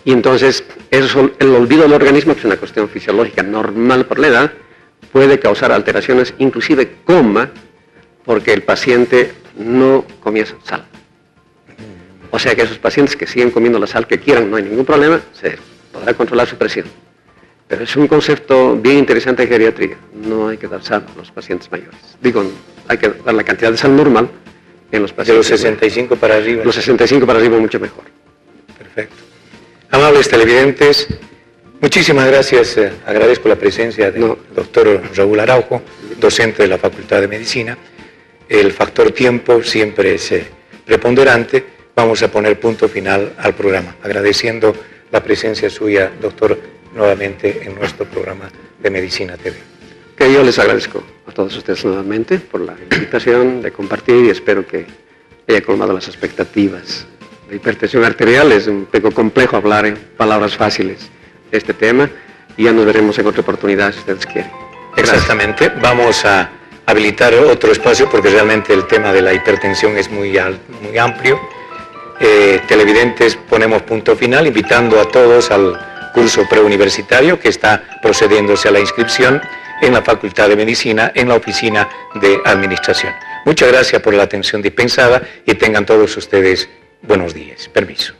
Y entonces, el olvido del organismo, que es una cuestión fisiológica normal por la edad, puede causar alteraciones, inclusive coma, porque el paciente no comía sal. O sea que esos pacientes que siguen comiendo la sal que quieran, no hay ningún problema, se podrá controlar su presión. Pero es un concepto bien interesante de geriatría. No hay que dar sal a los pacientes mayores. Digo, hay que dar la cantidad de sal normal en los pacientes. De los 65 para arriba. Los 65 para arriba mucho mejor. Perfecto. Amables televidentes, muchísimas gracias. Agradezco la presencia del doctor Raúl Araujo, docente de la Facultad de Medicina. El factor tiempo siempre es preponderante. Vamos a poner punto final al programa, agradeciendo la presencia suya, doctor, nuevamente en nuestro programa de Medicina TV. Que yo les agradezco a todos ustedes nuevamente por la invitación de compartir y espero que haya colmado las expectativas. La hipertensión arterial es un poco complejo hablar en palabras fáciles de este tema y ya nos veremos en otra oportunidad si ustedes quieren. Gracias. Exactamente, vamos a habilitar otro espacio porque realmente el tema de la hipertensión es muy amplio. Televidentes, ponemos punto final invitando a todos al curso preuniversitario que está procediéndose a la inscripción en la Facultad de Medicina, en la Oficina de Administración. Muchas gracias por la atención dispensada y tengan todos ustedes buenos días. Permiso.